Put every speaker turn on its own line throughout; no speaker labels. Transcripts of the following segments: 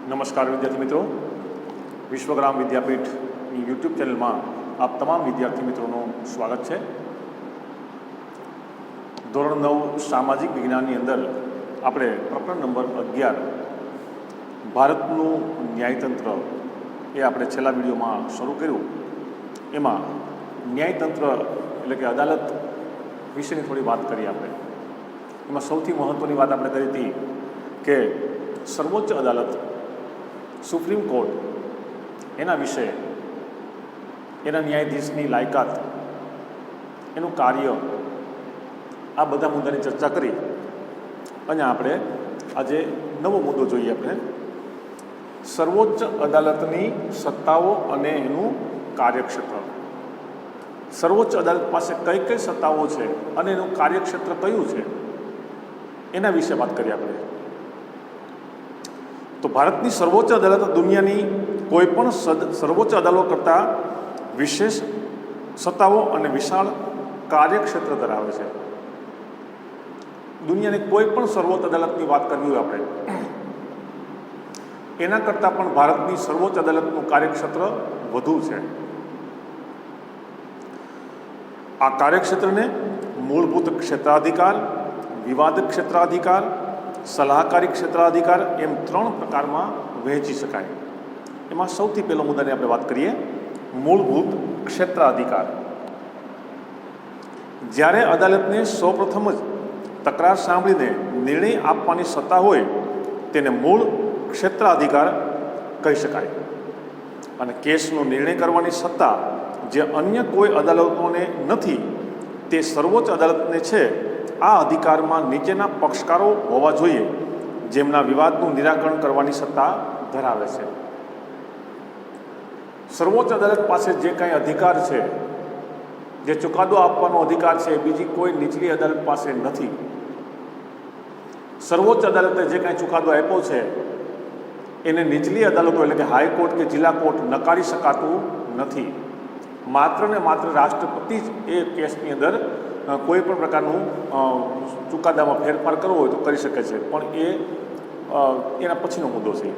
નમસ્કાર વિદ્યાર્થી મિત્રો, વિશ્વગ્રામ વિદ્યાપીઠની યુટ્યુબ ચેનલમાં આપ તમામ વિદ્યાર્થી મિત્રોનું સ્વાગત છે। ધોરણ 9 સામાજિક વિજ્ઞાનની અંદર આપણે પ્રકરણ નંબર 11 ભારતનું ન્યાયતંત્ર એ આપણે છેલ્લા વિડીયોમાં શરૂ કર્યું। એમાં ન્યાયતંત્ર એટલે કે અદાલત વિશેની થોડી વાત કરી આપણે। એમાં સૌથી મહત્ત્વની વાત આપણે કરી હતી કે સર્વોચ્ચ અદાલત સુપ્રીમ કોર્ટ એના વિશે, એના ન્યાયાધીશની લાયકાત, એનું કાર્ય, આ બધા મુદ્દાની ચર્ચા કરી અને આપણે આજે નવો મુદ્દો જોઈએ। આપણે સર્વોચ્ચ અદાલતની સત્તાઓ અને એનું કાર્યક્ષેત્ર। સર્વોચ્ચ અદાલત પાસે કઈ કઈ સત્તાઓ છે અને એનું કાર્યક્ષેત્ર કયું છે એના વિશે વાત કરીએ આપણે। તો ભારતની સર્વોચ્ચ અદાલત દુનિયાની કોઈ પણ સર્વોચ્ચ અદાલતો કરતાં વિશેષ સત્તાઓ અને વિશાળ કાર્યક્ષેત્ર ધરાવે છે। દુનિયાની કોઈ પણ સર્વોચ્ચ અદાલતની વાત કરવી હોય આપણે, એના કરતાં પણ ભારતની સર્વોચ્ચ અદાલતનું કાર્યક્ષેત્ર વધુ છે। આ કાર્યક્ષેત્રને મૂળભૂત ક્ષેત્રાધિકાર, વિવાદ ક્ષેત્રાધિકાર, સલાહકારી ક્ષેત્રાધિકાર એમ 3 પ્રકારમાં વહેંચી શકાય। એમાં સૌથી પહેલો મુદ્દાની આપણે વાત કરીએ, મૂળભૂત ક્ષેત્રાધિકાર। જ્યારે અદાલતને સૌપ્રથમ જ તકરાર સાંભળીને નિર્ણય આપવાની સત્તા હોય તેને મૂળ ક્ષેત્રાધિકાર કહી શકાય। અને કેસનો નિર્ણય કરવાની સત્તા જે અન્ય કોઈ અદાલતોને નથી તે સર્વોચ્ચ અદાલતને છે। આ અધિકારમાં નીચેના પક્ષકારો હોવા જોઈએ જેમના વિવાદનું નિરાકરણ કરવાની સત્તા ધરાવે છે। સર્વોચ્ચ અદાલત પાસે જે કાંઈ અધિકાર છે, જે ચુકાદો આપવાનો અધિકાર છે, બીજી કોઈ નીચલી અદાલત પાસે નથી। સર્વોચ્ચ અદાલતે જે કાંઈ ચુકાદો આપ્યો છે એને નીચલી અદાલતો એટલે કે હાઈકોર્ટ કે જિલ્લા કોર્ટ નકારી શકાતું નથી। માત્ર ને માત્ર રાષ્ટ્રપતિ જ એ કેસની અંદર કોઈ પણ પ્રકારનું ચુકાદામાં ફેરફાર કરવો હોય તો કરી શકે છે, પણ એના પછીનો મુદ્દો છે।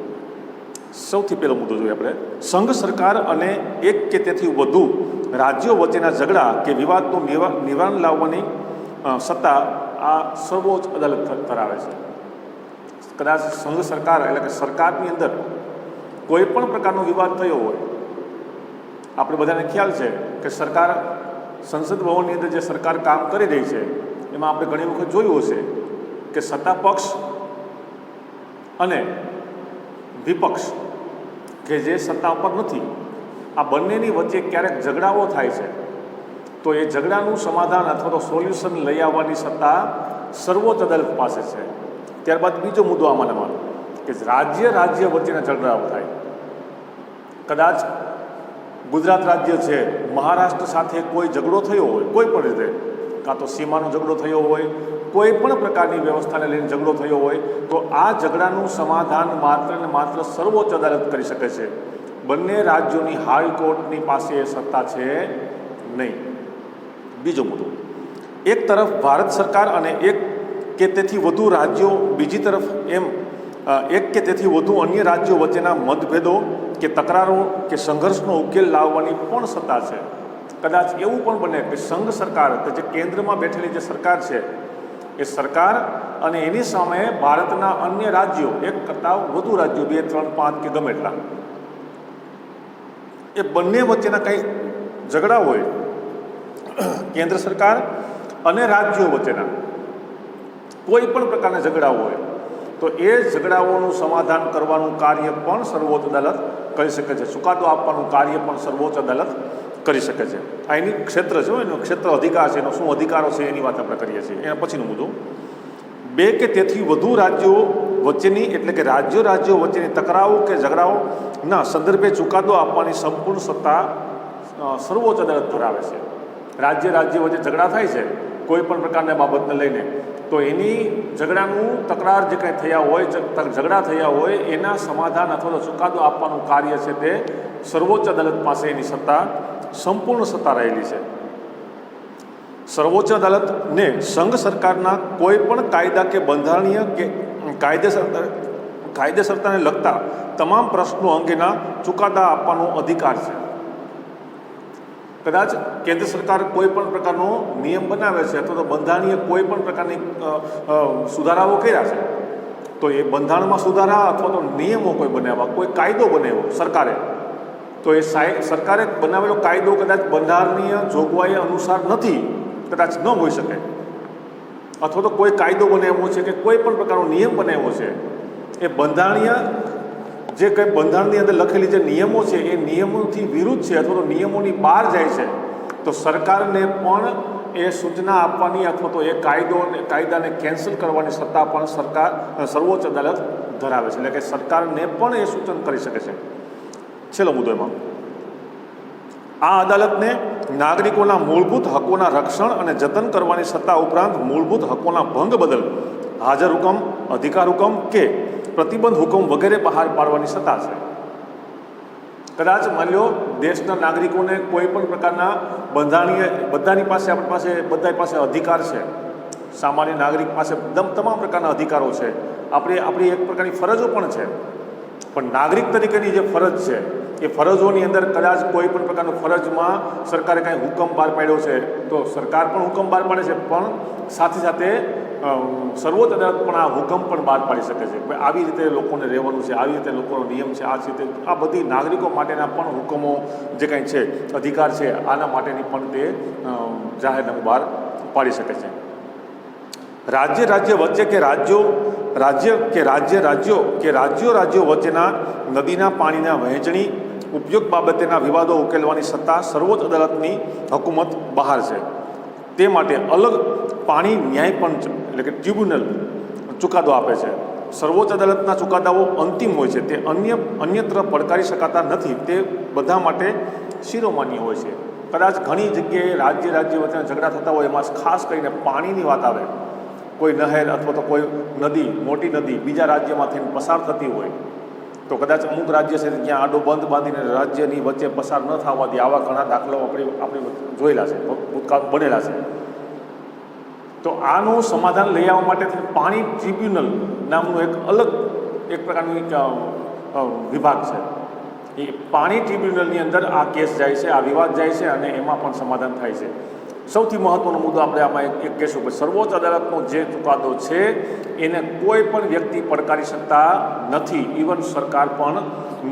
સૌથી પહેલો મુદ્દો જોઈએ આપણે, સંઘ સરકાર અને એક કે તેથી વધુ રાજ્યો વચ્ચેના ઝઘડા કે વિવાદનું નિવારણ લાવવાની સત્તા આ સર્વોચ્ચ અદાલત ધરાવે છે। કદાચ સંઘ સરકાર એટલે કે સરકારની અંદર કોઈ પણ પ્રકારનો વિવાદ થયો હોય, આપણે બધાને ખ્યાલ છે કે સરકાર, સંસદ ભવનની અંદર જે સરકાર કામ કરી રહી છે એમાં આપણે ઘણી વખત જોયું હશે કે સત્તા પક્ષ અને વિપક્ષ કે જે સત્તા ઉપર નથી, આ બંનેની વચ્ચે ક્યારેક ઝઘડાઓ થાય છે તો એ ઝઘડાનું સમાધાન અથવા તો સોલ્યુશન લઈ આવવાની સત્તા સર્વોચ્ચ અદાલત પાસે છે। ત્યારબાદ બીજો મુદ્દો આમાંમાં કે રાજ્ય વચ્ચેના ઝઘડાઓ થાય। કદાચ ગુજરાત રાજ્ય છે, મહારાષ્ટ્ર સાથે કોઈ ઝઘડો થયો હોય, કોઈ પણ રીતે, કાં તો સીમાનો ઝઘડો થયો હોય, કોઈ પણ પ્રકારની વ્યવસ્થાને લઈને ઝઘડો થયો હોય, તો આ ઝઘડાનું સમાધાન માત્ર ને માત્ર સર્વોચ્ચ અદાલત કરી શકે છે। બંને રાજ્યોની હાઈકોર્ટની પાસે એ સત્તા છે નહીં। બીજો મુદ્દો, એક તરફ ભારત સરકાર અને એક કે તેથી વધુ રાજ્યો, બીજી તરફ એમ એક કે તેથી વધુ અન્ય રાજ્યો વચ્ચેના મતભેદો કે તકરારો કે સંઘર્ષનો ઉકેલ લાવવાની પણ સત્તા છે। કદાચ એવું પણ બને કે સંઘ સરકાર કે જે કેન્દ્રમાં બેઠેલી જે સરકાર છે એ સરકાર અને એની સામે ભારતના અન્ય રાજ્યો, એક કરતાં વધુ રાજ્યો, 2, 3, 5 કે ગમે એટલા, એ બંને વચ્ચેના કંઈ ઝઘડા હોય, કેન્દ્ર સરકાર અને રાજ્યો વચ્ચેના કોઈ પણ પ્રકારના ઝઘડા હોય તો એ ઝઘડાઓનું સમાધાન કરવાનું કાર્ય પણ સર્વોચ્ચ અદાલત કરી શકે છે। ચુકાદો આપવાનું કાર્ય પણ સર્વોચ્ચ અદાલત કરી શકે છે। આ એની ક્ષેત્ર છે, એનો ક્ષેત્ર અધિકાર છે, એનો શું અધિકારો છે એની વાત આપણે કરીએ છીએ। એના પછીનો મુદ્દો, 2 કે તેથી વધુ રાજ્યો વચ્ચેની એટલે કે રાજ્યો વચ્ચેની તકરારો કે ઝઘડાઓના સંદર્ભે ચુકાદો આપવાની સંપૂર્ણ સત્તા સર્વોચ્ચ અદાલત ધરાવે છે। રાજ્ય વચ્ચે ઝઘડા થાય છે કોઈ પણ પ્રકારના બાબતને લઈને, તો એની ઝઘડાનું તકરાર જે કંઈ થયા હોય, ઝઘડા થયા હોય એના સમાધાન અથવા તો ચુકાદો આપવાનું કાર્ય છે તે સર્વોચ્ચ અદાલત પાસે એની સત્તા, સંપૂર્ણ સત્તા રહેલી છે। સર્વોચ્ચ અદાલતને સંઘ સરકારના કોઈ પણ કાયદા કે બંધારણીય કે કાયદેસર કાયદેસરતાને લગતા તમામ પ્રશ્નો અંગેના ચુકાદા આપવાનો અધિકાર છે. કદાચ કેન્દ્ર સરકાર કોઈ પણ પ્રકારનો નિયમ બનાવે છે અથવા તો બંધારણીય કોઈ પણ પ્રકારની સુધારાઓ કર્યા છે, તો એ બંધારણમાં સુધારા અથવા તો નિયમો કોઈ બનાવ્યા, કોઈ કાયદો બનાવ્યો સરકારે, તો એ સરકારે બનાવેલો કાયદો કદાચ બંધારણીય જોગવાઈ અનુસાર નથી, કદાચ ન હોઈ શકે, અથવા તો કોઈ કાયદો બનાવ્યો છે કે કોઈ પણ પ્રકારનો નિયમ બનાવ્યો છે, એ બંધારણીય જે કંઈ બંધારણની અંદર લખેલી જે નિયમો છે એ નિયમોથી વિરુદ્ધ છે અથવા તો નિયમોની બહાર જાય છે, તો સરકારને પણ એ સૂચના આપવાની અથવા તો એ કાયદાને કેન્સલ કરવાની સત્તા પણ સર્વોચ્ચ અદાલત ધરાવે છે. એટલે કે સરકારને પણ એ સૂચન કરી શકે છે. છેલ્લો મુદ્દો એમાં, આ અદાલતને નાગરિકોના મૂળભૂત હકોના રક્ષણ અને જતન કરવાની સત્તા ઉપરાંત મૂળભૂત હકોના ભંગ બદલ હાજર હુકમ, અધિકાર હુકમ કે પ્રતિબંધ હુકમ વગેરે બહાર પાડવાની સત્તા છે. કદાચ માની લો દેશના નાગરિકોને કોઈ પણ પ્રકારના બંધારણીય બધાની પાસે અધિકાર છે, સામાન્ય નાગરિક પાસે તમામ પ્રકારના અધિકારો છે, આપણી એક પ્રકારની ફરજો પણ છે, પણ નાગરિક તરીકેની જે ફરજ છે એ ફરજોની અંદર કદાચ કોઈ પણ પ્રકારની ફરજમાં સરકારે કાંઈ હુકમ બહાર પાડ્યો છે તો સરકાર પણ હુકમ બહાર પાડે છે, પણ સાથે સાથે સર્વોચ્ચ અદાલત પણ આ હુકમ પણ બહાર પાડી શકે છે. આવી રીતે લોકોને રહેવાનું છે, આવી રીતે લોકોનો નિયમ છે, આ રીતે આ બધી નાગરિકો માટેના પણ હુકમો જે કાંઈ છે, અધિકાર છે, આના માટેની પણ તે જાહેરનામું બહાર પાડી શકે છે. રાજ્ય વચ્ચે કે રાજ્યો વચ્ચેના નદીના પાણીના વહેંચણી ઉપયોગ બાબતેના વિવાદો ઉકેલવાની સત્તા સર્વોચ્ચ અદાલતની હુકુમત બહાર છે. તે માટે અલગ પાણી ન્યાય પંચ એટલે કે ટ્રિબ્યુનલ ચુકાદો આપે છે. સર્વોચ્ચ અદાલતના ચુકાદાઓ અંતિમ હોય છે, તે અન્યત્ર પડકારી શકાતા નથી, તે બધા માટે શિરોમાન્ય હોય છે. કદાચ ઘણી જગ્યાએ રાજ્ય વચ્ચેના ઝઘડા થતા હોય, એમાં ખાસ કરીને પાણીની વાત આવે, કોઈ નહેર અથવા તો કોઈ નદી, મોટી નદી બીજા રાજ્યમાંથી પસાર થતી હોય, તો કદાચ અમુક રાજ્ય છે જ્યાં આડો બંધ બાંધીને રાજ્યની વચ્ચે પસાર ન થવા દે, આવા ઘણા દાખલાઓ આપણે જોયેલા છે, ભૂતકાળ બનેલા છે. તો આનું સમાધાન લઈ આવવા માટે પાણી ટ્રિબ્યુનલ નામનું એક પ્રકારનું વિભાગ છે. એ પાણી ટ્રિબ્યુનલની અંદર આ કેસ જાય છે, આ વિવાદ જાય છે અને એમાં પણ સમાધાન થાય છે. સૌથી મહત્ત્વનો મુદ્દો આપણે આમાં એક કહેશું કે સર્વોચ્ચ અદાલતનો જે ચુકાદો છે એને કોઈ પણ વ્યક્તિ પડકારી શકતા નથી, ઇવન સરકાર પણ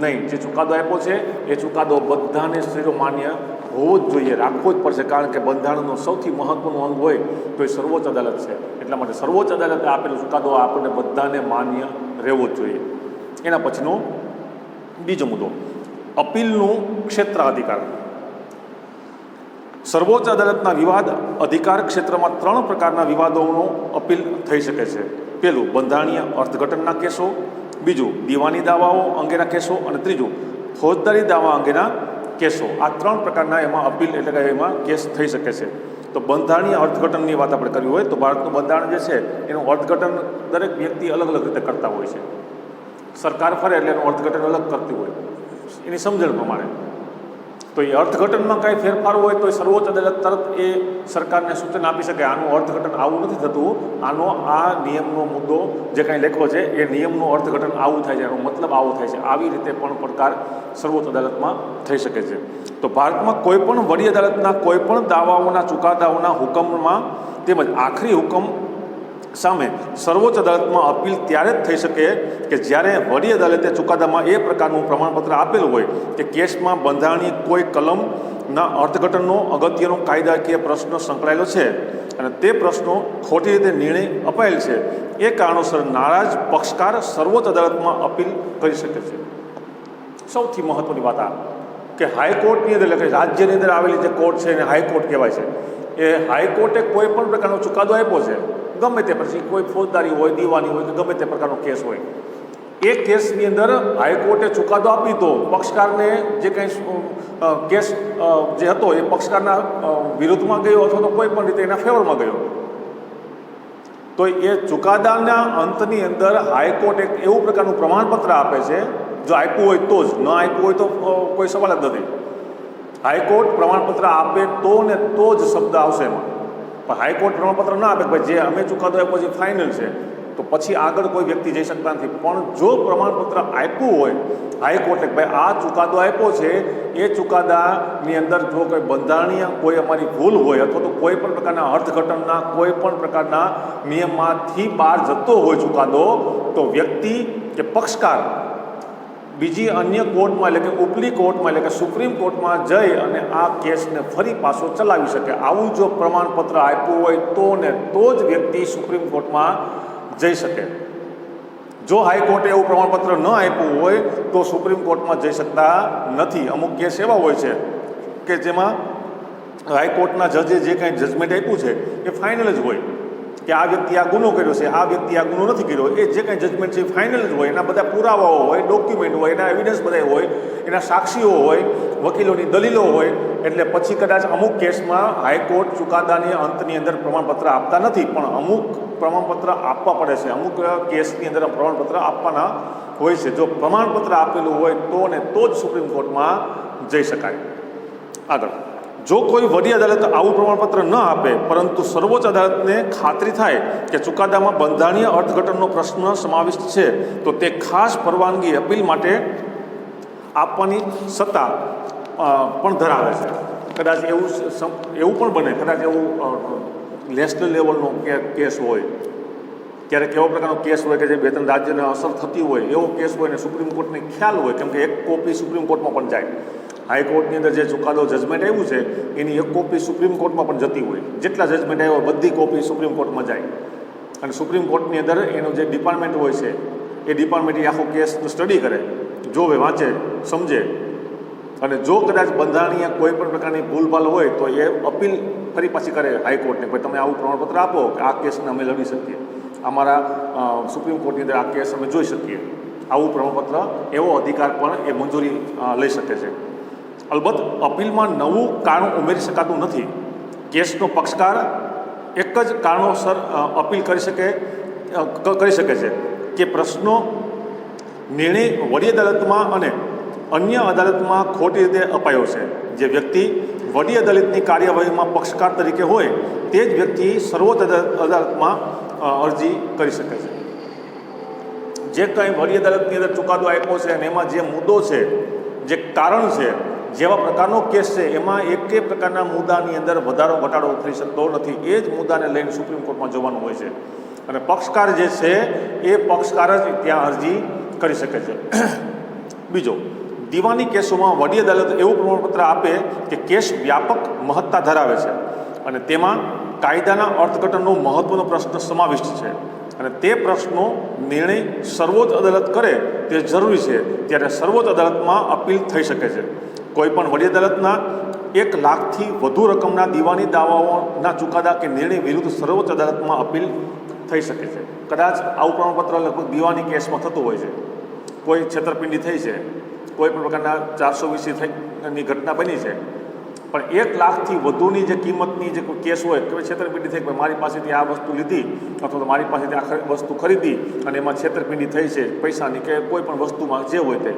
નહીં. જે ચુકાદો આપ્યો છે એ ચુકાદો બધાને શિરોમાન્ય હોવો જ જોઈએ, રાખવો જ પડશે, કારણ કે બંધારણનો સૌથી મહત્ત્વનું અંગ હોય તો એ સર્વોચ્ચ અદાલત છે. એટલા માટે સર્વોચ્ચ અદાલતે આપેલો ચુકાદો આપણને બધાને માન્ય રહેવો જ જોઈએ. એના પછીનો બીજો મુદ્દો, અપીલનું ક્ષેત્રાધિકાર. સર્વોચ્ચ અદાલતના વિવાદ અધિકાર ક્ષેત્રમાં 3 પ્રકારના વિવાદોનો અપીલ થઈ શકે છે. પહેલું, બંધારણીય અર્થઘટનના કેસો, બીજું, દીવાની દાવાઓ અંગેના કેસો, અને ત્રીજું, ફોજદારી દાવા અંગેના કેસો. આ 3 પ્રકારના એમાં અપીલ એટલે કે એમાં કેસ થઈ શકે છે. તો બંધારણીય અર્થઘટનની વાત આપણે કરવી હોય તો ભારતનું બંધારણ જે છે એનું અર્થઘટન દરેક વ્યક્તિ અલગ અલગ રીતે કરતા હોય છે. સરકાર ફરે એટલે એનું અર્થઘટન અલગ કરતી હોય એની સમજણ પ્રમાણે. તો એ અર્થઘટનમાં કાંઈ ફેરફાર હોય તો એ સર્વોચ્ચ અદાલત તરત એ સરકારને સૂચન આપી શકે, આનું અર્થઘટન આવું નથી થતું, આ નિયમનો મુદ્દો જે કાંઈ લખ્યો છે એ નિયમનું અર્થઘટન આવું થાય છે, એનો મતલબ આવો થાય છે. આવી રીતે પણ પડકાર સર્વોચ્ચ અદાલતમાં થઈ શકે છે. તો ભારતમાં કોઈપણ વડી અદાલતના કોઈપણ દાવાઓના ચુકાદાઓના હુકમમાં તેમજ આખરી હુકમ સામે સર્વોચ્ચ અદાલતમાં અપીલ ત્યારે જ થઈ શકે કે જ્યારે વડી અદાલતે ચુકાદામાં એ પ્રકારનું પ્રમાણપત્ર આપેલું હોય કે કેસમાં બંધારણીય કોઈ કલમના અર્થઘટનનો અગત્યનો કાયદાકીય પ્રશ્ન સંકળાયેલો છે અને તે પ્રશ્નો ખોટી રીતે નિર્ણય અપાયેલ છે. એ કારણોસર નારાજ પક્ષકાર સર્વોચ્ચ અદાલતમાં અપીલ કરી શકે છે. સૌથી મહત્ત્વની વાત આ કે હાઈકોર્ટની અંદર એટલે કે રાજ્યની અંદર આવેલી જે કોર્ટ છે એને હાઈકોર્ટ કહેવાય છે. એ હાઈકોર્ટે કોઈ પણ પ્રકારનો ચુકાદો આપ્યો છે, ગમે તે પછી કોઈ ફોજદારી હોય, દીવાની હોય કે ગમે તે પ્રકારનો કેસ હોય, એ કેસની અંદર હાઈકોર્ટે ચુકાદો આપી તો પક્ષકારને જે કંઈ કેસ જે હતો એ પક્ષકારના વિરુદ્ધમાં ગયો અથવા તો કોઈ પણ રીતે એના ફેવરમાં ગયો, તો એ ચુકાદાના અંતની અંદર હાઈકોર્ટ એક એવું પ્રકારનું પ્રમાણપત્ર આપે છે, જો આપ્યું હોય તો જ, ન આપ્યું હોય તો કોઈ સવાલ જ નથી. હાઈકોર્ટ પ્રમાણપત્ર આપે તો ને તો જ શબ્દ આવશે એમાં. પણ હાઈકોર્ટ પ્રમાણપત્ર ના આપે કે ભાઈ જે અમે ચુકાદો આપ્યો છે ફાઇનલ છે, તો પછી આગળ કોઈ વ્યક્તિ જઈ શકતા નથી. પણ જો પ્રમાણપત્ર આપ્યું હોય હાઈકોર્ટે, ભાઈ આ ચુકાદો આપ્યો છે, એ ચુકાદાની અંદર જો કોઈ બંધારણીય કોઈ અમારી ભૂલ હોય અથવા તો કોઈ પણ પ્રકારના અર્થઘટનના કોઈ પણ પ્રકારના નિયમમાંથી બહાર જતો હોય ચુકાદો, તો વ્યક્તિ કે પક્ષકાર બીજી અન્ય કોર્ટમાં એટલે કે ઉપલી કોર્ટમાં એટલે કે સુપ્રીમ કોર્ટમાં જઈ અને આ કેસને ફરી પાછો ચલાવી શકે. આવું જો પ્રમાણપત્ર આપ્યું હોય તો જ વ્યક્તિ સુપ્રીમ કોર્ટમાં જઈ શકે. જો હાઈકોર્ટે એવું પ્રમાણપત્ર ન આપ્યું હોય તો સુપ્રીમ કોર્ટમાં જઈ શકતા નથી. અમુક કેસ એવા હોય છે કે જેમાં હાઈકોર્ટના જજે જે કાંઈ જજમેન્ટ આપ્યું છે એ ફાઇનલ જ હોય કે આ વ્યક્તિ આ ગુનો કર્યો છે, આ વ્યક્તિ આ ગુનો નથી કર્યો. એ જે કાંઈ જજમેન્ટ છે એ ફાઇનલ જ હોય. એના બધા પુરાવાઓ હોય, ડોક્યુમેન્ટ હોય, એના એવિડન્સ બધા હોય, એના સાક્ષીઓ હોય, વકીલોની દલીલો હોય. એટલે પછી કદાચ અમુક કેસમાં હાઈકોર્ટ ચુકાદાની અંતની અંદર પ્રમાણપત્ર આપતા નથી, પણ અમુક પ્રમાણપત્ર આપવા પડે છે. અમુક કેસની અંદર પ્રમાણપત્ર આપવાના હોય છે. જો પ્રમાણપત્ર આપેલું હોય તો જ સુપ્રીમ કોર્ટમાં જઈ શકાય. આગળ, જો કોઈ વડી અદાલત આવું પ્રમાણપત્ર ન આપે પરંતુ સર્વોચ્ચ અદાલતને ખાતરી થાય કે ચુકાદામાં બંધારણીય અર્થઘટનનો પ્રશ્ન સમાવિષ્ટ છે, તો તે ખાસ પરવાનગી અપીલ માટે આપવાની સત્તા પણ ધરાવે છે. કદાચ એવું પણ બને, કદાચ એવું નેશનલ લેવલનો કેસ હોય, ક્યારેક એવો પ્રકારનો કેસ હોય કે જે બે ત્રણ રાજ્યને અસર થતી હોય, એવો કેસ હોય ને સુપ્રીમ કોર્ટને ખ્યાલ હોય, કેમ કે એક કોપી સુપ્રીમ કોર્ટમાં પણ જાય. હાઈકોર્ટની અંદર જે ચુકાદો જજમેન્ટ આવ્યું છે એની એક કોપી સુપ્રીમ કોર્ટમાં પણ જતી હોય. જેટલા જજમેન્ટ આવ્યા બધી કોપી સુપ્રીમ કોર્ટમાં જાય અને સુપ્રીમ કોર્ટની અંદર એનું જે ડિપાર્ટમેન્ટ હોય છે એ ડિપાર્ટમેન્ટ આખો કેસ સ્ટડી કરે, જોવે, વાંચે, સમજે, અને જો કદાચ બંધારણીય કોઈ પણ પ્રકારની ભૂલભાલ હોય તો એ અપીલ ફરી પાછી કરે હાઈકોર્ટને, ભાઈ તમે આવું પ્રમાણપત્ર આપો કે આ કેસને અમે લડી શકીએ, અમારા સુપ્રીમ કોર્ટની અંદર આ કેસ અમે જોઈ શકીએ. આવું પ્રમાણપત્ર, એવો અધિકાર પણ એ મંજૂરી લઈ શકે છે. અલબત્ત અપીલમાં નવું કારણ ઉમેરી શકાતું નથી. કેસનો પક્ષકાર એક જ કારણોસર અપીલ કરી શકે છે કે પ્રશ્નો નિર્ણય વડી અદાલતમાં અને અન્ય અદાલતમાં ખોટી રીતે અપાયો છે. જે વ્યક્તિ વડી અદાલતની કાર્યવાહીમાં પક્ષકાર તરીકે હોય તે જ વ્યક્તિ સર્વોચ્ચ અદાલતમાં અરજી કરી શકે છે. જે કંઈ વડી અદાલતની અંદર ચુકાદો આપ્યો છે અને એમાં જે મુદ્દો છે, જે કારણ છે, જેવા પ્રકારનો કેસ છે, એમાં એકે પ્રકારના મુદ્દાની અંદર વધારો ઘટાડો થઈ શકતો નથી. એ જ મુદ્દાને લઈને સુપ્રીમ કોર્ટમાં જવાનું હોય છે અને પક્ષકાર જે છે એ પક્ષકાર જ ત્યાં અરજી કરી શકે છે. બીજો, દીવાની કેસોમાં વડી અદાલત એવું પ્રમાણપત્ર આપે કે કેસ વ્યાપક મહત્તા ધરાવે છે અને તેમાં કાયદાના અર્થઘટનનો મહત્વનો પ્રશ્ન સમાવિષ્ટ છે અને તે પ્રશ્નનો નિર્ણય સર્વોચ્ચ અદાલત કરે તે જરૂરી છે, ત્યારે સર્વોચ્ચ અદાલતમાં અપીલ થઈ શકે છે. કોઈપણ વડી અદાલતના 1 લાખથી વધુ રકમના દીવાની દાવાઓના ચુકાદા કે નિર્ણય વિરુદ્ધ સર્વોચ્ચ અદાલતમાં અપીલ થઈ શકે છે. કદાચ આવું પ્રમાણપત્ર લગભગ દીવાની કેસમાં થતું હોય છે. કોઈ છેતરપિંડી થઈ છે, કોઈ પણ પ્રકારના 420 ની ઘટના બની છે, પણ 1 લાખથી વધુની જે કિંમતની જે કેસ હોય કે છેતરપિંડી થઈ, મારી પાસેથી આ વસ્તુ લીધી અથવા તો મારી પાસેથી આ વસ્તુ ખરીદી અને એમાં છેતરપિંડી થઈ છે પૈસાની કે કોઈ પણ વસ્તુમાં જે હોય તે,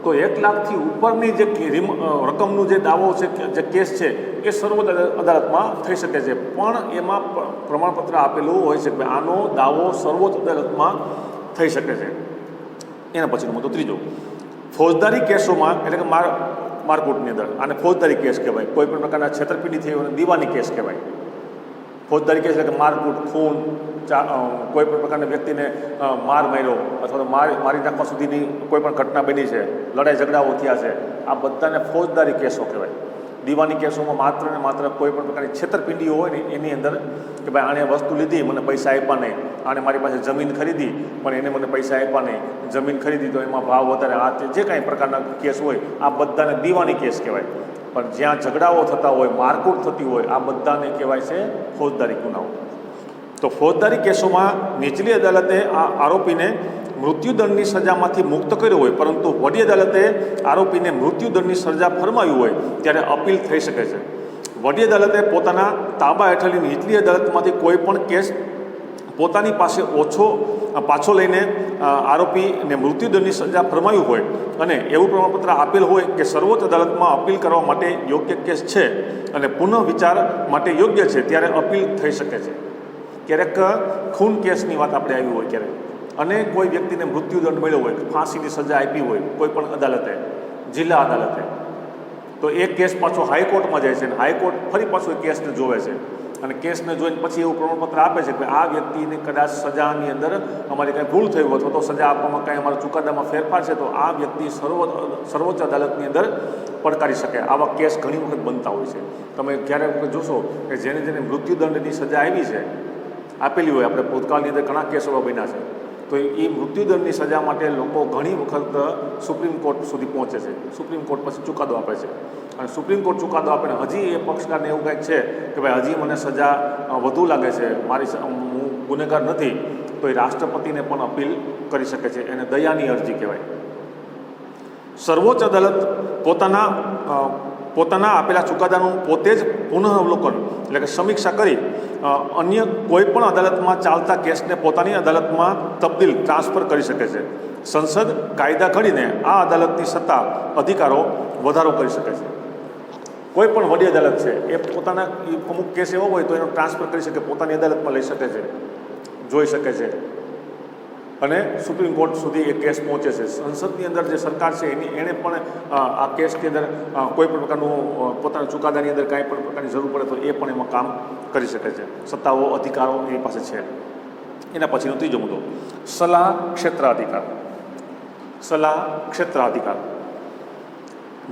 તો 1 લાખથી ઉપરની જે રકમનું જે દાવો છે, જે કેસ છે, એ સર્વોચ્ચ અદાલતમાં થઈ શકે છે. પણ એમાં પ્રમાણપત્ર આપેલું હોય છે કે આનો દાવો સર્વોચ્ચ અદાલતમાં થઈ શકે છે. એના પછીનો મુદ્દો ત્રીજો, ફોજદારી કેસોમાં એટલે કે મારકૂટની અંદર આને ફોજદારી કેસ કહેવાય. કોઈ પણ પ્રકારના છેતરપિંડી થઈ હોય દીવાની કેસ કહેવાય. ફોજદારી કેસ એટલે કે મારકૂટ, ખૂન, કોઈ પણ પ્રકારના વ્યક્તિને માર માર્યો અથવા તો મારી નાખવા સુધીની કોઈ પણ ઘટના બની છે, લડાઈ ઝઘડાઓ થયા છે, આ બધાને ફોજદારી કેસો કહેવાય. દીવાની કેસોમાં માત્ર ને માત્ર કોઈ પણ પ્રકારની છેતરપિંડીઓ હોય ને એની અંદર કે ભાઈ આણે વસ્તુ લીધી, મને પૈસા આપ્યા નહીં, આણે મારી પાસે જમીન ખરીદી પણ એને મને પૈસા આપ્યા નહીં, જમીન ખરીદી તો એમાં ભાવ વધારે, આ જે કાંઈ પ્રકારના કેસ હોય આ બધાને દીવાની કેસ કહેવાય. પણ જ્યાં ઝઘડાઓ થતા હોય, મારકૂટ થતી હોય, આ બધાને કહેવાય છે ફોજદારી ગુનાઓ. તો ફોજદારી કેસોમાં નીચલી અદાલતે આ આરોપીને મૃત્યુદંડની સજામાંથી મુક્ત કર્યો હોય પરંતુ વડી અદાલતે આરોપીને મૃત્યુદંડની સજા ફરમાવી હોય ત્યારે અપીલ થઈ શકે છે. વડી અદાલતે પોતાના તાબા હેઠળની નીચલી અદાલતમાંથી કોઈ પણ કેસ પોતાની પાસે પાછો લઈને આરોપીને મૃત્યુદંડની સજા ફરમાવી હોય અને એવું પ્રમાણપત્ર આપેલ હોય કે સર્વોચ્ચ અદાલતમાં અપીલ કરવા માટે યોગ્ય કેસ છે અને પુનઃ વિચાર માટે યોગ્ય છે, ત્યારે અપીલ થઈ શકે છે. ક્યારેક ખૂન કેસની વાત આપણે આવી હોય ક્યારેક, અને કોઈ વ્યક્તિને મૃત્યુદંડ મળ્યો હોય, ફાંસીની સજા આપી હોય કોઈ પણ અદાલતે, જિલ્લા અદાલતે, તો એ કેસ પાછો હાઈકોર્ટમાં જાય છે અને હાઈકોર્ટ ફરી પાછો એ કેસને જોવે છે અને કેસને જોઈને પછી એવું પ્રમાણપત્ર આપે છે કે આ વ્યક્તિને કદાચ સજાની અંદર અમારી કાંઈ ભૂલ થઈ હોય અથવા તો સજા આપવામાં કાંઈ અમારા ચુકાદામાં ફેરફાર છે તો આ વ્યક્તિ સર્વોચ્ચ અદાલતની અંદર પડકારી શકે. આવા કેસ ઘણી વખત બનતા હોય છે. તમે ક્યારેક વખત જોશો કે જેને જેને મૃત્યુદંડની સજા આવી છે, આપેલી હોય, આપણે ભૂતકાળની અંદર ઘણા કેસો એવા બન્યા છે, તો એ મૃત્યુદંડની સજા માટે લોકો ઘણી વખત સુપ્રીમ કોર્ટ સુધી પહોંચે છે. સુપ્રીમ કોર્ટ પછી ચુકાદો આપે છે અને સુપ્રીમ કોર્ટ ચુકાદો આપે ને હજી એ પક્ષકારને એવું કંઈક છે કે ભાઈ હજી મને સજા વધુ લાગે છે, હું ગુનેગાર નથી, તો એ રાષ્ટ્રપતિને પણ અપીલ કરી શકે છે. એને દયાની અરજી કહેવાય. સર્વોચ્ચ અદાલત પોતાના આપેલા ચુકાદાનું પોતે જ પુનઃઅવલોકન એટલે કે સમીક્ષા કરી અન્ય કોઈ પણ અદાલતમાં ચાલતા કેસને પોતાની અદાલતમાં તબદીલ ટ્રાન્સફર કરી શકે છે. સંસદ કાયદા ઘડીને આ અદાલતની સત્તા અધિકારો વધારો કરી શકે છે. કોઈ પણ વડી અદાલત છે એ પોતાના અમુક કેસ એવો હોય તો એનો ટ્રાન્સફર કરી શકે, પોતાની અદાલતમાં લઈ શકે છે, જોઈ શકે છે અને સુપ્રીમ કોર્ટ સુધી એ કેસ પહોંચે છે. સંસદની અંદર જે સરકાર છે એણે પણ આ કેસની અંદર કોઈ પણ પ્રકારનું પોતાના ચુકાદાની અંદર કાંઈ પણ પ્રકારની જરૂર પડે તો એ પણ એમાં કામ કરી શકે છે. સત્તાઓ, અધિકારો એની પાસે છે. એના પછીનો ત્રીજો મુદ્દો, સલાહ ક્ષેત્રાધિકાર. સલાહ ક્ષેત્રાધિકાર.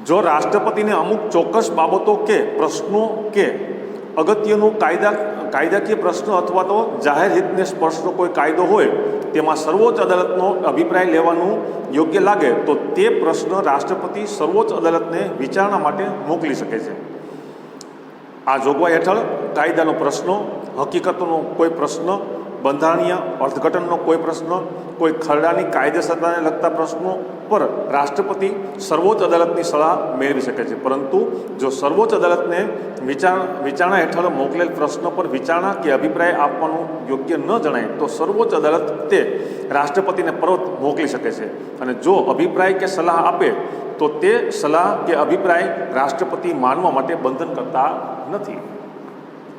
જો રાષ્ટ્રપતિને અમુક ચોક્કસ બાબતો કે પ્રશ્નો કે અગત્યનો કાયદાકીય પ્રશ્ન અથવા તો જાહેર હિતને સ્પર્શનો કોઈ કાયદો હોય તેમાં સર્વોચ્ચ અદાલતનો અભિપ્રાય લેવાનું યોગ્ય લાગે તો તે પ્રશ્ન રાષ્ટ્રપતિ સર્વોચ્ચ અદાલતને વિચારણા માટે મોકલી શકે છે. આ જોગવાઈ હેઠળ કાયદાનો પ્રશ્નો, હકીકતોનો કોઈ પ્રશ્ન, બંધારણીય અર્થઘટનનો કોઈ પ્રશ્ન, કોઈ ખરડાની કાયદેસરતાને લગતા પ્રશ્નો પર રાષ્ટ્રપતિ સર્વોચ્ચ અદાલતની સલાહ મેળવી શકે છે. પરંતુ જો સર્વોચ્ચ અદાલતને વિચારણા હેઠળ મોકલેલ પ્રશ્ન પર વિચારણા કે અભિપ્રાય આપવાનું યોગ્ય ન જણાય તો સર્વોચ્ચ અદાલત તે રાષ્ટ્રપતિને પરત મોકલી શકે છે અને જો અભિપ્રાય કે સલાહ આપે તો તે સલાહ કે અભિપ્રાય રાષ્ટ્રપતિ માનવા માટે બંધન કરતા નથી.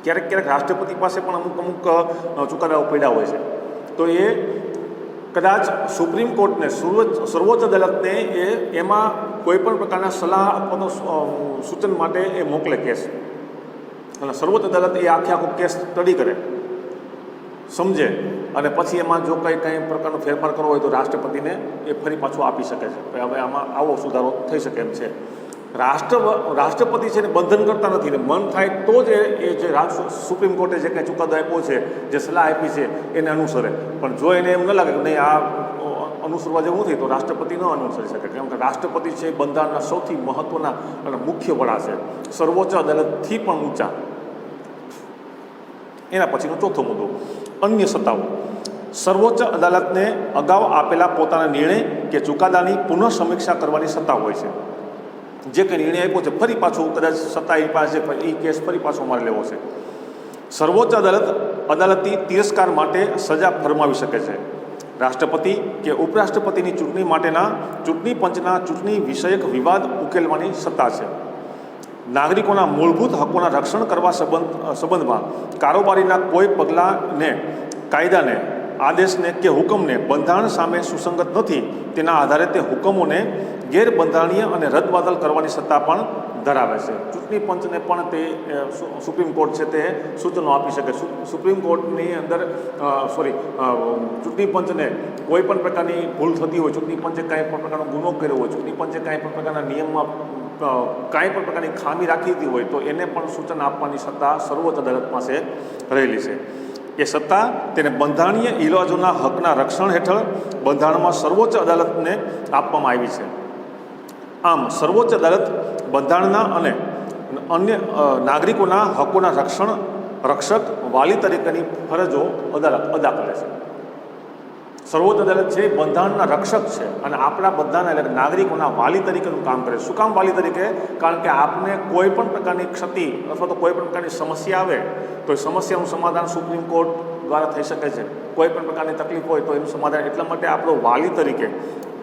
ક્યારેક રાષ્ટ્રપતિ પાસે પણ અમુક ચુકાદાઓ પડ્યા હોય છે તો એ કદાચ સુપ્રીમ કોર્ટને, સર્વોચ્ચ અદાલતને એમાં કોઈ પણ પ્રકારના સલાહ અથવા તો સૂચન માટે એ મોકલે કેસ અને સર્વોચ્ચ અદાલત એ આખો કેસ સ્ટડી કરે, સમજે અને પછી એમાં જો કંઈ પ્રકારનો ફેરફાર કરવો હોય તો રાષ્ટ્રપતિને એ ફરી પાછું આપી શકે છે. હવે આમાં આવો સુધારો થઈ શકે એમ છે. રાષ્ટ્રપતિ છે ને બંધન કરતા નથી ને મન થાય તો જ એ જે સુપ્રીમ કોર્ટે જે કંઈ ચુકાદો આપ્યો છે, જે સલાહ આપી છે એને અનુસરે. પણ જો એને એમ ન લાગે કે નહીં આ અનુસરવા જેવું નથી તો રાષ્ટ્રપતિ ન અનુસરી શકે. કેમ કે રાષ્ટ્રપતિ છે બંધારણના સૌથી મહત્ત્વના અને મુખ્ય વડા છે, સર્વોચ્ચ અદાલતથી પણ ઊંચા. એના પછીનો ચોથો મુદ્દો, અન્ય સત્તાઓ. સર્વોચ્ચ અદાલતને અગાઉ આપેલા પોતાના નિર્ણય કે ચુકાદાની પુનઃ સમીક્ષા કરવાની સત્તા હોય છે. જે કંઈ નિર્ણય આપ્યો છે ફરી પાછું કદાચ સત્તા એ પાસે એ કેસ ફરી પાછો અમારે લેવો છે. સર્વોચ્ચ અદાલતી તિરસ્કાર માટે સજા ફરમાવી શકે છે. રાષ્ટ્રપતિ કે ઉપરાષ્ટ્રપતિની ચૂંટણી માટેના ચૂંટણી પંચના ચૂંટણી વિષયક વિવાદ ઉકેલવાની સત્તા છે. નાગરિકોના મૂળભૂત હકોના રક્ષણ કરવા સંબંધમાં કારોબારીના કોઈ પગલાંને, કાયદાને, આદેશને કે હુકમને બંધારણ સામે સુસંગત નથી તેના આધારે તે હુકમોને ગેરબંધારણીય અને રદબાતલ કરવાની સત્તા પણ ધરાવે છે. ચૂંટણી પંચને પણ તે સુપ્રીમ કોર્ટ છે તે સૂચનો આપી શકે. સુપ્રીમ કોર્ટની અંદર ચૂંટણી પંચને કોઈ પણ પ્રકારની ભૂલ થતી હોય, ચૂંટણી પંચે કાંઈ પણ પ્રકારનો ગુનો કર્યો હોય, ચૂંટણી પંચે કાંઈ પણ પ્રકારના નિયમમાં કાંઈ પણ પ્રકારની ખામી રાખી દીધી હોય તો એને પણ સૂચન આપવાની સત્તા સર્વોચ્ચ અદાલત પાસે રહેલી છે. એ સત્તા તેને બંધારણીય ઇલાજોના હકના રક્ષણ હેઠળ બંધારણમાં સર્વોચ્ચ અદાલતને આપવામાં આવી છે. આમ સર્વોચ્ચ અદાલત બંધારણના અને અન્ય નાગરિકોના હકોના રક્ષક વાલી તરીકેની ફરજો અદા કરે છે. સર્વોચ્ચ અદાલત છે બંધારણના રક્ષક છે અને આપણા બધાના એટલે નાગરિકોના વાલી તરીકેનું કામ કરે. શું કામ વાલી તરીકે? કારણ કે આપને કોઈ પણ પ્રકારની ક્ષતિ અથવા તો કોઈ પણ પ્રકારની સમસ્યા આવે તો એ સમસ્યાનું સમાધાન સુપ્રીમ કોર્ટ દ્વારા થઈ શકે છે. કોઈ પણ પ્રકારની તકલીફ હોય તો એનું સમાધાન એટલા માટે આપણો વાલી તરીકે,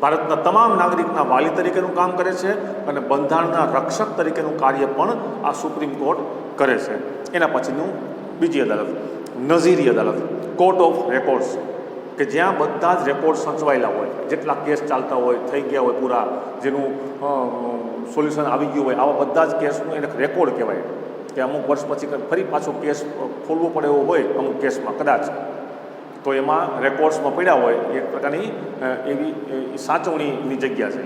ભારતના તમામ નાગરિકના વાલી તરીકેનું કામ કરે છે અને બંધારણના રક્ષક તરીકેનું કાર્ય પણ આ સુપ્રીમ કોર્ટ કરે છે. એના પછીનું બીજી અદાલત, નઝીરી અદાલત, કોર્ટ ઓફ રેકોર્ડ્સ, કે જ્યાં બધા જ રેકોર્ડ સચવાયેલા હોય, જેટલા કેસ ચાલતા હોય, થઈ ગયા હોય પૂરા, જેનું સોલ્યુશન આવી ગયું હોય, આવા બધા જ કેસનું એને રેકોર્ડ કહેવાય. કે અમુક વર્ષ પછી ફરી પાછો કેસ ખોલવો પડે એવો હોય અમુક કેસમાં કદાચ, તો એમાં રેકોર્ડ્સમાં પડ્યા હોય, એક પ્રકારની એવી સાચવણીની જગ્યા છે.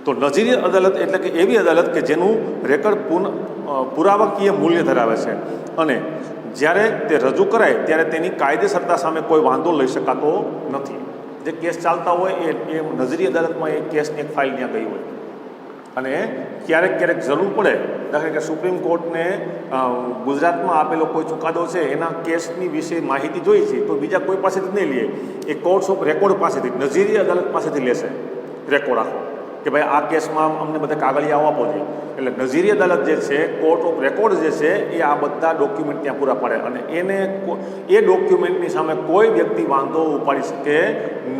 તો નઝીરી અદાલત એટલે કે એવી અદાલત કે જેનું રેકર્ડ પુરાવાકીય મૂલ્ય ધરાવે છે અને જ્યારે તે રજૂ કરાય ત્યારે તેની કાયદેસરતા સામે કોઈ વાંધો લઈ શકાતો નથી. જે કેસ ચાલતા હોય એ નઝીરી અદાલતમાં એ કેસની એક ફાઇલ ત્યાં ગઈ હોય અને ક્યારેક જરૂર પડે, દાખલા કે સુપ્રીમ કોર્ટને ગુજરાતમાં આપેલો કોઈ ચુકાદો છે એના કેસની વિશે માહિતી જોઈ છે તો બીજા કોઈ પાસેથી નહીં લે, એ કોર્ટ્સ ઓફ રેકોર્ડ પાસેથી, નઝીરી અદાલત પાસેથી લેશે રેકોર્ડ આખો, કે ભાઈ આ કેસમાં અમને બધા કાગળિયાઓ આપો જોઈએ. એટલે નઝીરી અદાલત જે છે, કોર્ટ ઓફ રેકોર્ડ જે છે, એ આ બધા ડોક્યુમેન્ટ ત્યાં પૂરા પાડે અને એને એ ડોક્યુમેન્ટની સામે કોઈ વ્યક્તિ વાંધો ઉપાડી શકે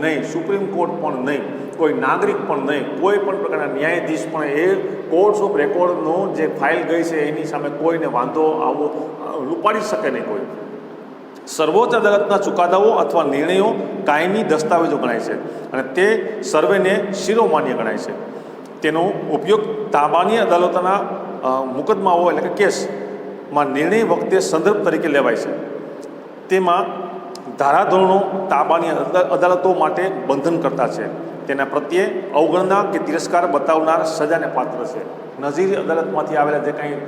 નહીં, સુપ્રીમ કોર્ટ પણ નહીં, કોઈ નાગરિક પણ નહીં, કોઈ પણ પ્રકારના ન્યાયાધીશ પણ એ કોર્ટ્સ ઓફ રેકોર્ડનો જે ફાઇલ ગઈ છે એની સામે કોઈને વાંધો આવો ઉપાડી શકે નહીં કોઈ. સર્વોચ્ચ અદાલતના ચુકાદાઓ અથવા નિર્ણયો કાયમી દસ્તાવેજો ગણાય છે અને તે સર્વેને શિરોમાન્ય ગણાય છે. તેનો ઉપયોગ તાબાની અદાલતના મુકદ્દમાઓ એટલે કે કેસમાં નિર્ણય વખતે સંદર્ભ તરીકે લેવાય છે. તેમાં ધારાધોરણો તાબાની અદાલતો માટે બંધન કરતા છે. તેના પ્રત્યે અવગણના કે તિરસ્કાર બતાવનાર સજાને પાત્ર છે. નઝીરી અદાલતમાંથી આવેલા જે કાંઈ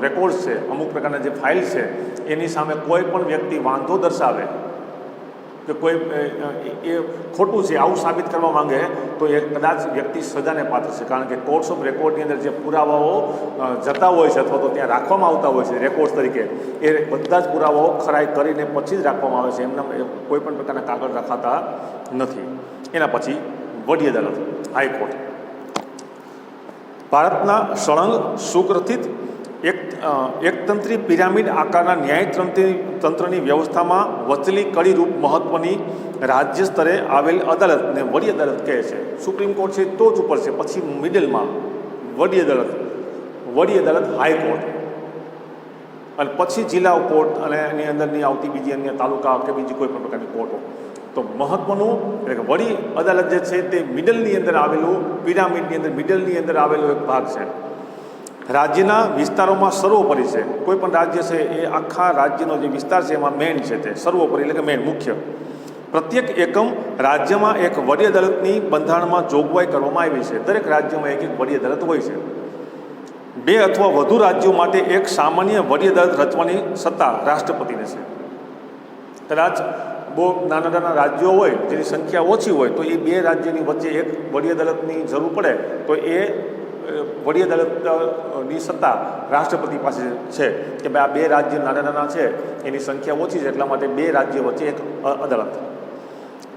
રેકોર્ડ્સ છે, અમુક પ્રકારના જે ફાઇલ છે, એની સામે કોઈ પણ વ્યક્તિ વાંધો દર્શાવે કે કોઈ એ ખોટું છે આવું સાબિત કરવા માંગે તો એ કદાચ વ્યક્તિ સજાને પાત્ર છે. કારણ કે કોર્ટ્સ ઓફ રેકોર્ડની અંદર જે પુરાવાઓ જતા હોય છે અથવા તો ત્યાં રાખવામાં આવતા હોય છે રેકોર્ડ્સ તરીકે, એ બધા જ પુરાવાઓ ખરાઈ કરીને પછી જ રાખવામાં આવે છે, એમના કોઈ પણ પ્રકારના કાગળ રખાતા નથી. એના પછી વડી અદાલત, હાઈકોર્ટ. ભારતના સળંગ સુગ્રથિત એકતંત્રી પિરામિડ આકારના ન્યાય તંત્રની વ્યવસ્થામાં વચલી કડીરૂપ મહત્વની રાજ્ય સ્તરે આવેલ અદાલતને વડી અદાલત કહે છે. સુપ્રીમ કોર્ટ છે તો જ ઉપર છે, પછી મિડલમાં વડી અદાલત હાઈકોર્ટ, અને પછી જિલ્લા કોર્ટ અને એની અંદરની આવતી બીજી અન્ય તાલુકા કે બીજી કોઈ પણ પ્રકારની કોર્ટો. તો મહત્વનું એટલે કે વડી અદાલત જે છે તે મિડલની અંદર આવેલું, પિરામિડની અંદર મિડલની અંદર આવેલો એક ભાગ છે. રાજ્યના વિસ્તારોમાં સર્વોપરી છે. કોઈ પણ રાજ્ય છે એ આખા રાજ્યનો જે વિસ્તાર છે એમાં મેન છે, તે સર્વોપરી એટલે કે મેન મુખ્ય. પ્રત્યેક એકમ રાજ્યમાં એક વડી અદાલતની બંધારણમાં જોગવાઈ કરવામાં આવી છે. દરેક રાજ્યમાં એક વડી અદાલત હોય છે. 2 અથવા વધુ રાજ્યો માટે એક સામાન્ય વડી અદાલત રચવાની સત્તા રાષ્ટ્રપતિને છે. કદાચ બહુ નાના રાજ્યો હોય જેની સંખ્યા ઓછી હોય તો એ 2 રાજ્યની વચ્ચે એક વડી અદાલતની જરૂર પડે તો એ વડી અદાલતની સત્તા રાષ્ટ્રપતિ પાસે છે કે ભાઈ આ 2 રાજ્ય નાના છે, એની સંખ્યા ઓછી છે, એટલા માટે 2 રાજ્ય વચ્ચે એક અદાલત.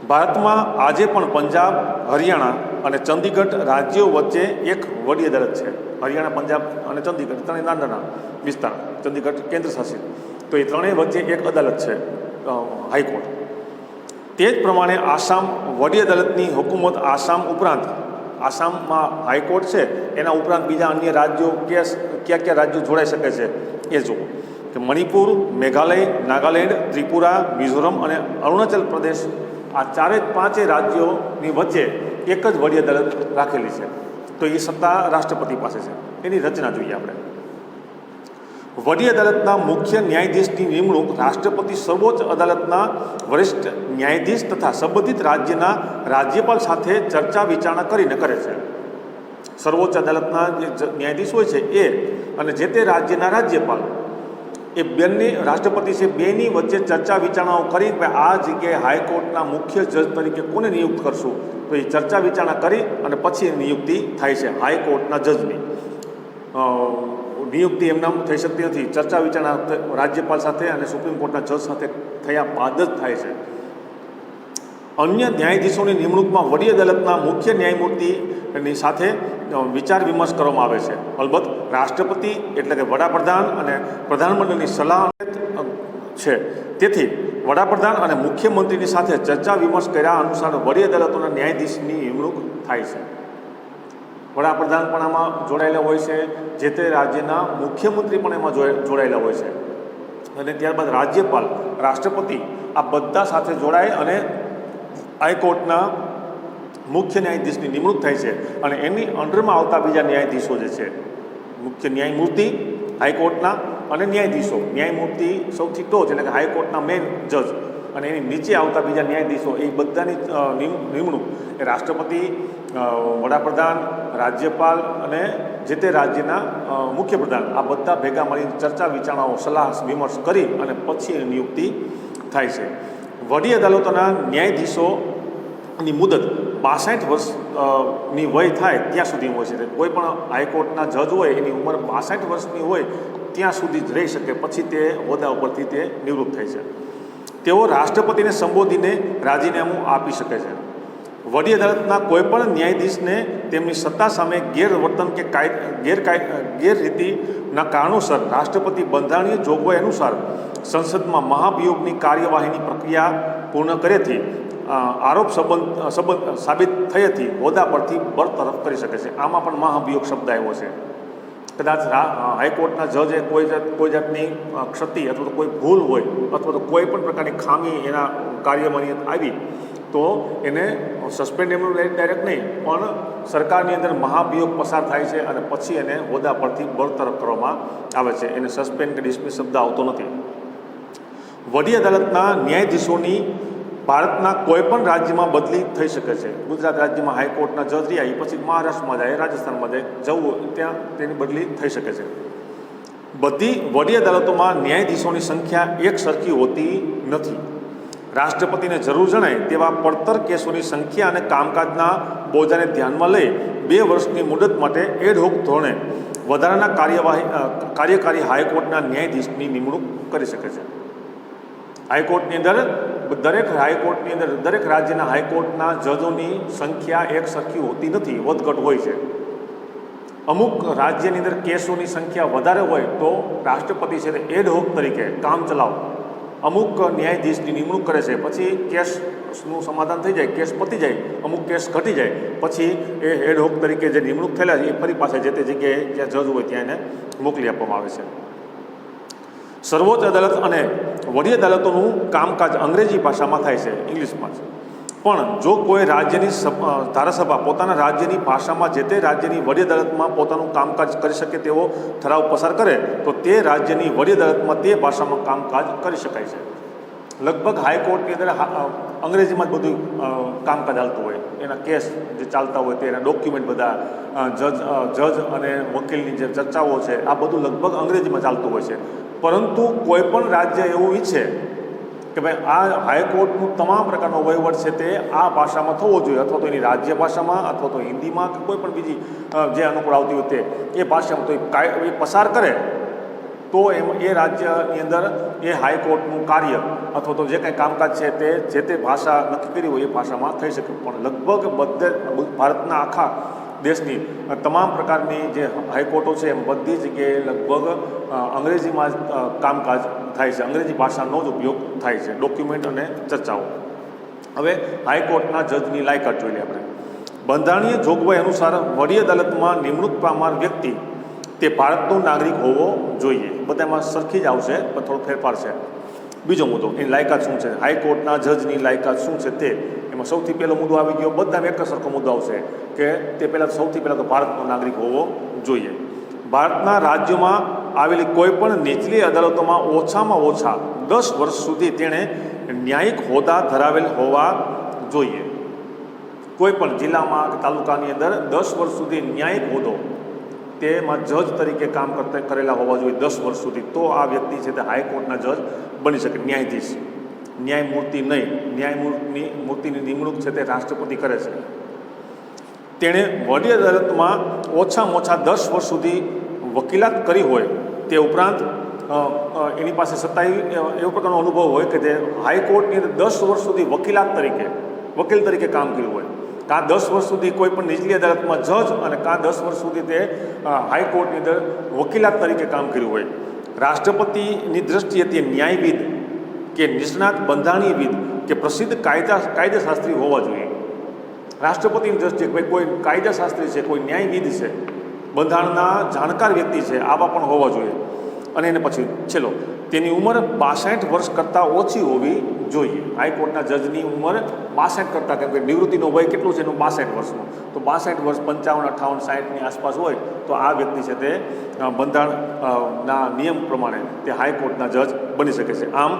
ભારતમાં આજે પણ પંજાબ, હરિયાણા અને ચંદીગઢ રાજ્યો વચ્ચે એક વડી અદાલત છે. હરિયાણા, પંજાબ અને ચંદીગઢ ત્રણેય નાના વિસ્તાર, ચંદીગઢ કેન્દ્ર શાસિત, તો એ ત્રણેય વચ્ચે એક અદાલત છે, હાઈકોર્ટ. તે જ પ્રમાણે આસામ વડી અદાલતની હુકુમત આસામ ઉપરાંત, આસામમાં હાઈકોર્ટ છે, એના ઉપરાંત બીજા અન્ય રાજ્યો કયા રાજ્યો જોડાઈ શકે છે એ જુઓ કે મણિપુર, મેઘાલય, નાગાલેન્ડ, ત્રિપુરા, મિઝોરમ અને અરુણાચલ પ્રદેશ, આ 4-5 રાજ્યોની વચ્ચે એક જ વડી અદાલત રાખેલી છે. તો એ સત્તા રાષ્ટ્રપતિ પાસે છે. એની રચના જોઈએ આપણે. વડી અદાલતના મુખ્ય ન્યાયાધીશની નિમણૂક રાષ્ટ્રપતિ સર્વોચ્ચ અદાલતના વરિષ્ઠ ન્યાયાધીશ તથા સંબંધિત રાજ્યના રાજ્યપાલ સાથે ચર્ચા વિચારણા કરીને કરે છે. સર્વોચ્ચ અદાલતના જે ન્યાયાધીશ હોય છે એ અને જે તે રાજ્યના રાજ્યપાલ, એ બંને રાષ્ટ્રપતિ છે, બેની વચ્ચે ચર્ચા વિચારણાઓ કરી આ જગ્યાએ હાઈકોર્ટના મુખ્ય જજ તરીકે કોને નિયુક્ત કરશું, તો એ ચર્ચા વિચારણા કરી અને પછી નિયુક્તિ થાય છે. હાઈકોર્ટના જજની નિયુક્તિ એમનામ થઈ શકતી નથી. ચર્ચા વિચારણા રાજ્યપાલ સાથે અને સુપ્રીમ કોર્ટના જજ સાથે થયા બાદ જ થાય છે. અન્ય ન્યાયાધીશોની નિમણૂકમાં વડી અદાલતના મુખ્ય ન્યાયમૂર્તિની સાથે વિચાર વિમર્શ કરવામાં આવે છે. અલબત્ત રાષ્ટ્રપતિ એટલે કે વડાપ્રધાન અને પ્રધાનમંત્રીની સલાહ છે. તેથી વડાપ્રધાન અને મુખ્યમંત્રીની સાથે ચર્ચા વિમર્શ કર્યા અનુસાર વડી અદાલતોના ન્યાયાધીશની નિમણૂક થાય છે. વડાપ્રધાન પણ આમાં જોડાયેલા હોય છે, જે તે રાજ્યના મુખ્યમંત્રી પણ એમાં જોડાયેલા હોય છે. અને ત્યારબાદ રાજ્યપાલ, રાષ્ટ્રપતિ આ બધા સાથે જોડાય અને હાઈકોર્ટના મુખ્ય ન્યાયાધીશની નિમણૂક થાય છે અને એની અંડરમાં આવતા બીજા ન્યાયાધીશો જે છે, મુખ્ય ન્યાયમૂર્તિ હાઈકોર્ટના અને ન્યાયાધીશો, ન્યાયમૂર્તિ સૌથી ટોચ એટલે કે હાઈકોર્ટના મેઇન જજ અને એની નીચે આવતા બીજા ન્યાયાધીશો, એ બધાની નિમણૂક એ રાષ્ટ્રપતિ, વડાપ્રધાન, રાજ્યપાલ અને જે તે રાજ્યના મુખ્યપ્રધાન આ બધા ભેગા મળીને ચર્ચા વિચારણાઓ, સલાહ વિમર્શ કરી અને પછી એની નિયુક્તિ થાય છે. વડી અદાલતોના ન્યાયાધીશોની મુદત 62 વર્ષની વય થાય ત્યાં સુધી હોય છે. કોઈ પણ હાઈકોર્ટના જજ હોય એની ઉંમર 62 વર્ષની હોય ત્યાં સુધી જ રહી શકે, પછી તે હોદ્દા ઉપરથી તે નિવૃત્ત થાય છે. તેઓ રાષ્ટ્રપતિને સંબોધીને રાજીનામું આપી શકે છે. વડી અદાલતના કોઈપણ ન્યાયાધીશને તેમની સત્તા સામે ગેરવર્તન કે ગેરરીતિના કારણોસર રાષ્ટ્રપતિ બંધારણીય જોગવાઈ અનુસાર સંસદમાં મહાભિયોગની કાર્યવાહીની પ્રક્રિયા પૂર્ણ કરેથી આરોપ સાબિત થયેથી હોદ્દા પરથી બરતરફ કરી શકે છે. આમાં પણ મહાભિયોગ શબ્દ આવ્યો છે. કદાચ હાઈકોર્ટના જજે કોઈ જાતની ક્ષતિ અથવા તો કોઈ ભૂલ હોય અથવા તો કોઈ પણ પ્રકારની ખામી એના કાર્યમાં આવી તો એને સસ્પેન્ડ એમનું ડાયરેક્ટ નહીં, પણ સરકારની અંદર મહાભિયોગ પસાર થાય છે અને પછી એને હોદ્દા પરથી બરતરફ કરવામાં આવે છે. એને સસ્પેન્ડ કે ડિસમિસ શબ્દ આવતો નથી. વડી અદાલતના ન્યાયાધીશોની ભારતના કોઈપણ રાજ્યમાં બદલી થઈ શકે છે. ગુજરાત રાજ્યમાં હાઈકોર્ટના જજ રહ્યા, એ પછી મહારાષ્ટ્રમાં જાય, રાજસ્થાનમાં જાય, જવું ત્યાં તેની બદલી થઈ શકે છે. બધી વડી અદાલતોમાં ન્યાયાધીશોની સંખ્યા એક સરખી હોતી નથી. રાષ્ટ્રપતિને જરૂર જણાય તેવા પડતર કેસોની સંખ્યા અને કામકાજના બોજાને ધ્યાનમાં લઈ 2 વર્ષની મુદત માટે એડહોક ધોરણે વધારાના કાર્યકારી હાઈકોર્ટના ન્યાયાધીશની નિમણૂક કરી શકે છે. હાઈકોર્ટની અંદર દરેક રાજ્યના હાઈકોર્ટના જજોની સંખ્યા એક સરખી હોતી નથી, વધઘટ હોય છે. અમુક રાજ્યની અંદર કેસોની સંખ્યા વધારે હોય તો રાષ્ટ્રપતિ છે તે એડહોક તરીકે કામ ચલાવ અમુક ન્યાયાધીશની નિમણૂક કરે છે. પછી કેસનું સમાધાન થઈ જાય, કેસ પતી જાય, અમુક કેસ ઘટી જાય, પછી એ એડહોક તરીકે જે નિમણૂક થયેલા છે એ ફરી પાછા જે તે જગ્યાએ જ્યાં જજ હોય ત્યાં એને મોકલી આપવામાં આવે છે. સર્વોચ્ચ અદાલત અને વડી અદાલતોનું કામકાજ અંગ્રેજી ભાષામાં થાય છે, ઇંગ્લિશમાં છે. પણ જો કોઈ રાજ્યની ધારાસભા પોતાના રાજ્યની ભાષામાં જે તે રાજ્યની વડી અદાલતમાં પોતાનું કામકાજ કરી શકે તેવો ઠરાવ પસાર કરે તો તે રાજ્યની વડી અદાલતમાં તે ભાષામાં કામકાજ કરી શકાય છે. લગભગ હાઈકોર્ટની અંદર અંગ્રેજીમાં જ બધું કામકાજ ચાલતું હોય, એના કેસ જે ચાલતા હોય તેના ડોક્યુમેન્ટ બધા જજ અને વકીલની જે ચર્ચાઓ છે આ બધું લગભગ અંગ્રેજીમાં ચાલતું હોય છે. પરંતુ કોઈ પણ રાજ્ય એવું ઈચ્છે કે ભાઈ આ હાઈકોર્ટનું તમામ પ્રકારનો વહીવટ છે તે આ ભાષામાં થવો જોઈએ, અથવા તો એની રાજ્ય ભાષામાં અથવા તો હિન્દીમાં કે કોઈ પણ બીજી જે અનુકૂળ આવતી હોય તે એ ભાષામાં તો એ પસાર કરે તો એ રાજ્યની અંદર એ હાઈકોર્ટનું કાર્ય અથવા તો જે કાંઈ કામકાજ છે તે જે તે ભાષા નક્કી કરી હોય એ ભાષામાં થઈ શકે. પણ લગભગ બધે ભારતના આખા દેશની તમામ પ્રકારની જે હાઈકોર્ટો છે એમ બધી જગ્યાએ લગભગ અંગ્રેજીમાં જ કામકાજ થાય છે, અંગ્રેજી ભાષાનો જ ઉપયોગ થાય છે, ડોક્યુમેન્ટ અને ચર્ચાઓ. હવે હાઈકોર્ટના જજની લાયકાત જોઈ લઈએ આપણે. બંધારણીય જોગવાઈ અનુસાર વડી અદાલતમાં નિમણૂક પામનાર વ્યક્તિ તે ભારતનો નાગરિક હોવો જોઈએ. બધામાં સરખી જ આવશે પણ થોડો ફેરફાર છે. બીજો મુદ્દો, એની લાયકાત શું છે, હાઈકોર્ટના જજની લાયકાત શું છે તે. એમાં સૌથી પહેલો મુદ્દો આવી ગયો, બધામાં એક સરખો મુદ્દો આવશે કે તે સૌથી પહેલાં તો ભારતનો નાગરિક હોવો જોઈએ. ભારતના રાજ્યોમાં આવેલી કોઈ પણ નીચલી અદાલતોમાં ઓછામાં ઓછા 10 વર્ષ સુધી તેણે ન્યાયિક હોદ્દા ધરાવેલ હોવા જોઈએ. કોઈ પણ જિલ્લામાં કે તાલુકાની અંદર 10 વર્ષ સુધી ન્યાયિક હોદ્દો તેમાં જજ તરીકે કામ કરેલા હોવા જોઈએ 10 વર્ષ સુધી, તો આ વ્યક્તિ છે તે હાઈકોર્ટના જજ બની શકે, ન્યાયાધીશ. ન્યાયમૂર્તિ નહીં, ન્યાયમૂર્તિની નિમણૂક છે તે રાષ્ટ્રપતિ કરે છે. તેણે વડી અદાલતમાં ઓછામાં ઓછા 10 વર્ષ સુધી વકીલાત કરી હોય, તે ઉપરાંત એની પાસે એવો પ્રકારનો અનુભવ હોય કે તે હાઈકોર્ટની અંદર 10 વર્ષ સુધી વકીલ તરીકે કામ કર્યું હોય, કાં 10 વર્ષ સુધી કોઈ પણ નીચલી અદાલતમાં જજ અને કાં 10 વર્ષ સુધી તે હાઈકોર્ટની અંદર વકીલાત તરીકે કામ કર્યું હોય. રાષ્ટ્રપતિની દ્રષ્ટિએ તે ન્યાયવિદ કે નિષ્ણાત બંધારણીયવિદ કે પ્રસિદ્ધ કાયદાશાસ્ત્રી હોવા જોઈએ. રાષ્ટ્રપતિની દ્રષ્ટિએ ભાઈ કોઈ કાયદાશાસ્ત્રી છે, કોઈ ન્યાયવિદ છે, બંધારણના જાણકાર વ્યક્તિ છે, આવા પણ હોવા જોઈએ. અને એને પછી છેલ્લો, તેની ઉંમર 62 વર્ષ કરતાં ઓછી હોવી જોઈએ. હાઈકોર્ટના જજની ઉંમર 62 કરતાં, કેમ કે નિવૃત્તિનો વય કેટલું છે એનું 62 વર્ષનું, તો 62 વર્ષ 55, 58, 60ની આસપાસ હોય તો આ વ્યક્તિ છે તે બંધારણના નિયમ પ્રમાણે તે હાઈકોર્ટના જજ બની શકે છે. આમ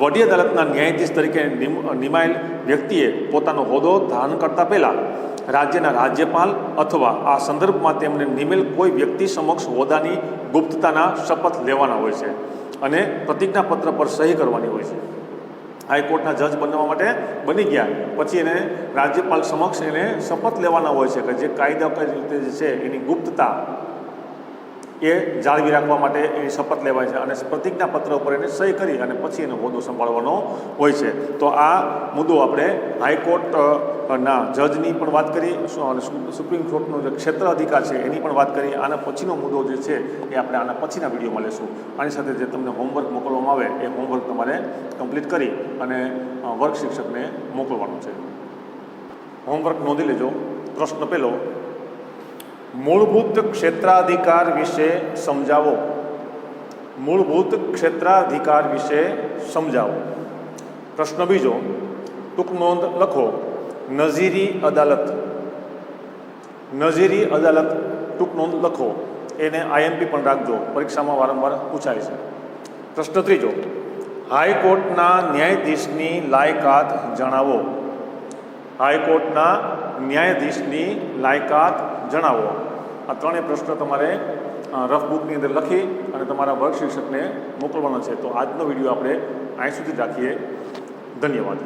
વડી અદાલતના ન્યાયાધીશ તરીકે નિમાયેલ વ્યક્તિએ પોતાનો હોદ્દો ધારણ કરતાં પહેલાં રાજ્યના રાજ્યપાલ અથવા આ સંદર્ભમાં તેમને નિમેલ કોઈ વ્યક્તિ સમક્ષ હોદ્દાની ગુપ્તતાના શપથ લેવાના હોય છે અને પ્રતિજ્ઞાપત્ર પર સહી કરવાની હોય છે. હાઈકોર્ટના જજ બનવા માટે બની ગયા પછી એને રાજ્યપાલ સમક્ષ એને શપથ લેવાના હોય છે કે જે કાયદાકીય રીતે જે છે એની ગુપ્તતા એ જાળવી રાખવા માટે એની શપથ લેવાય છે અને પ્રતિજ્ઞાપત્ર ઉપર એને સહી કરી અને પછી એનો હોદ્દો સંભાળવાનો હોય છે. તો આ મુદ્દો આપણે હાઈકોર્ટના જજની પણ વાત કરી અને સુપ્રીમ કોર્ટનો જે ક્ષેત્ર અધિકાર છે એની પણ વાત કરી. આના પછીનો મુદ્દો જે છે એ આપણે આના પછીના વિડીયોમાં લેશું. આની સાથે જે તમને હોમવર્ક મોકલવામાં આવે એ હોમવર્ક તમારે કમ્પ્લીટ કરી અને વર્ગ શિક્ષકને મોકલવાનું છે. હોમવર્ક નોંધી લેજો. પ્રશ્ન પહેલો, મૂળભૂત ક્ષેત્રાધિકાર વિશે સમજાવો. મૂળભૂત ક્ષેત્રાધિકાર વિશે સમજાવો. પ્રશ્ન બીજો, ટૂંક નોંધ લખો. નજીરી અદાલત. નજીરી અદાલત ટૂંક નોંધ લખો. એને આઈએમપી પણ રાખજો, પરીક્ષામાં વારંવાર પૂછાય છે. પ્રશ્ન ત્રીજો, હાઈકોર્ટના ન્યાયાધીશની લાયકાત જણાવો. હાઈકોર્ટના ન્યાયાધીશની લાયકાત જણાવો. આ ત્રણેય પ્રશ્ન તમારે રફ બુકની અંદર લખી અને તમારા વર્ગ શિક્ષકને મોકલવાનો છે. તો આજનો વિડીયો આપણે અહીં સુધી રાખીએ. ધન્યવાદ.